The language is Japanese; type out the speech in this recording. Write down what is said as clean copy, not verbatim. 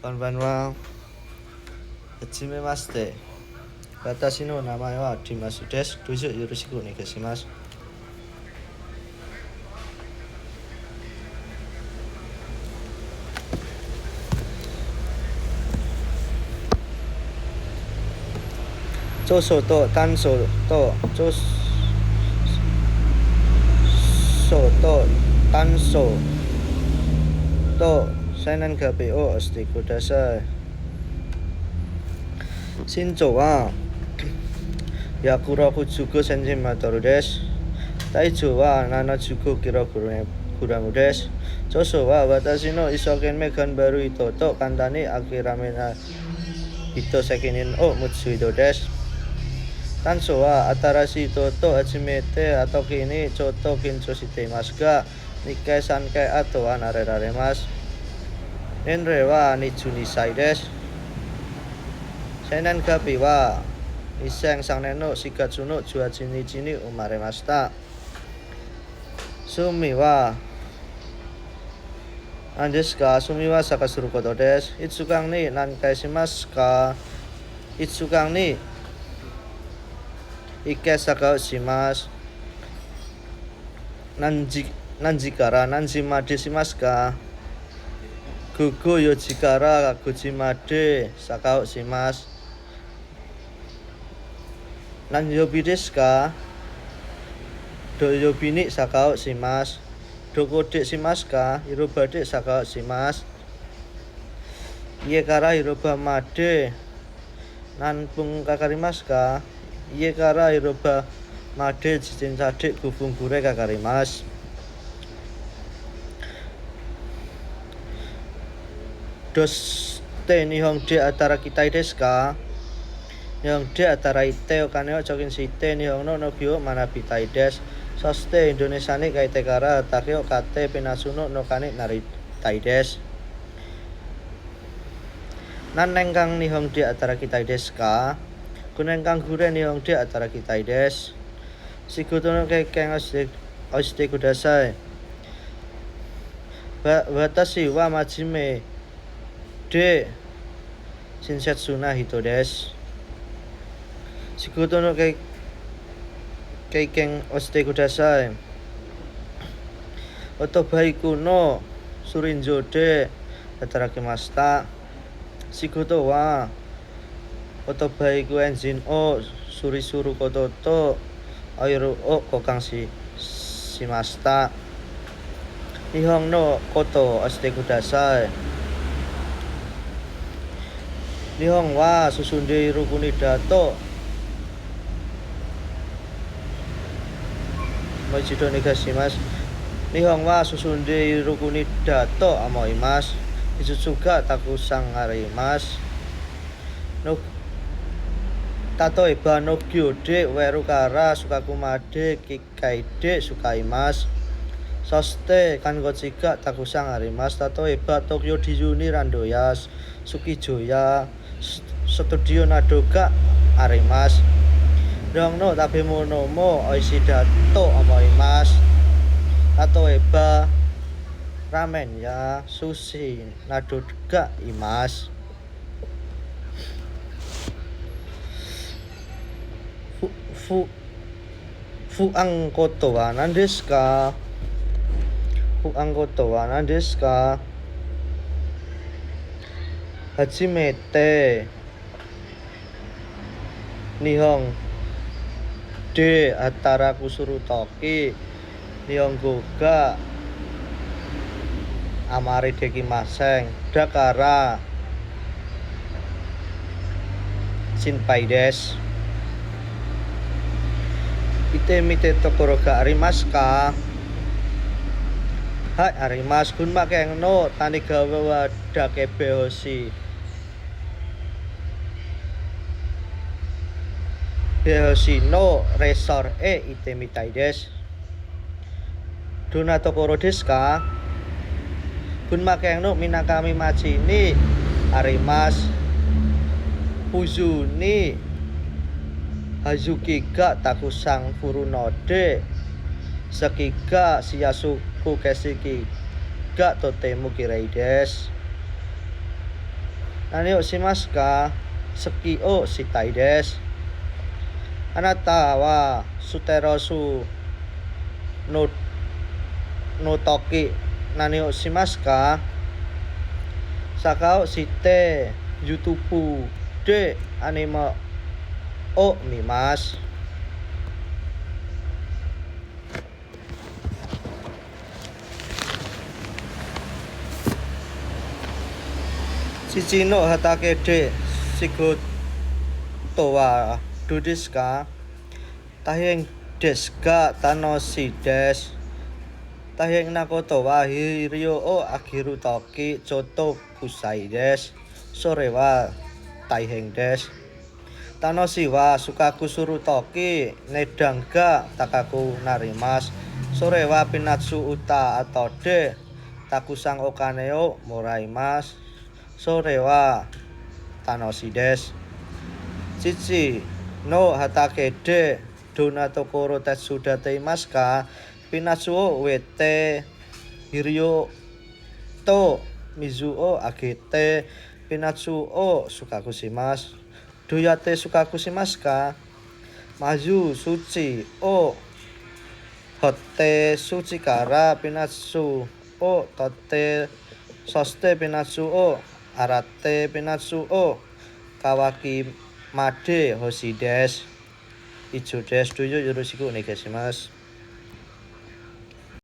こんばんは。はじめまして。私の名前はティマスです。どうぞよろしくお願いします。長所と短所と長所と短所と生年月日を押してください。身長は165センチメートルです。体重は75キログラムです。長所は私の一生懸命頑張る人と簡単に諦めない人、責任を持つ人です。短所は新しい人と初めて会った時にちょっと緊張していますが、2回3回後は慣れられます。年齢は22歳です。生年月日は2003年の4月の18日に生まれました。趣味は何ですか？趣味はサッカーすることです。1週間に何回しますか？1週間に1回サッカーをします。何時から何時までしますか？午後4時から9時までサッカーをします。何曜日ですか？土曜日にサッカーをします。どこでしますか？広場でサッカーをします。家から広場まで何分かかりますか？家から広場まで自転車で5分くらいかかります。どうして日本で働きたいですか？日本で働いてお金を貯金して日本の農業を学びたいです。そしてインドネシアに帰ってから竹を買ってピナスの農家になりたいです。何年間日本で働きたいですか？5年間くらい日本で働きたいです。仕事の経験をしてください。私は真面目で親切な人です。仕事の経験をしてください。オートバイクの駐輪場で働きました。仕事はオートバイクエンジンを修理することとオイルを交換しました。日本のことをしてください。日本は進んでいる国だともう一度お願いします。日本は進んでいる国だと思います。技術がたくさんあります。例えば農業で植えるから収穫まで機械で使います。そして看護師がたくさんあります。例えば東京ディズニーランドやスキー場やスタジオなどがあります。日本の食べ物も美味しいだと思います。例えばラーメンや寿司などがいます。不安ことは何ですか？不安ことは何ですか？初めて日本で働くするとき、日本語があまりできません。だから心配です。行ってみたいところがありますか？はい、あります。群馬県の谷川はだけべほしい。ベホシのレソートへ行ってみたいです。どんなところですか？群馬県のみなかみ町にあります。冬にハジュキがたくさん降るので、スキーがしやすく景色がとても綺麗です。何をしますか？好きをしたいです。あなたはステロスの時何をしますか？坂をして YouTube でアニメを見ます。父の畑で仕事はどうですか？大変ですが楽しいです。大変なことは肥料をあげるときちょっと臭いです。それは大変です。楽しいは収穫するとき値段が高くなります。それはピーナッツ売った後でたくさんお金をもらいます。それは楽しいです。父の畑でどんなところで育ていますか？ピーナッツを植えて肥料と水をあげてピーナッツを収穫します。どうやって収穫しますか？まず土を掘って土からピーナッツを取ってそしてピーナッツを洗ってピーナッツを乾きまで欲しいです。以上です。どうぞよろしくお願いします。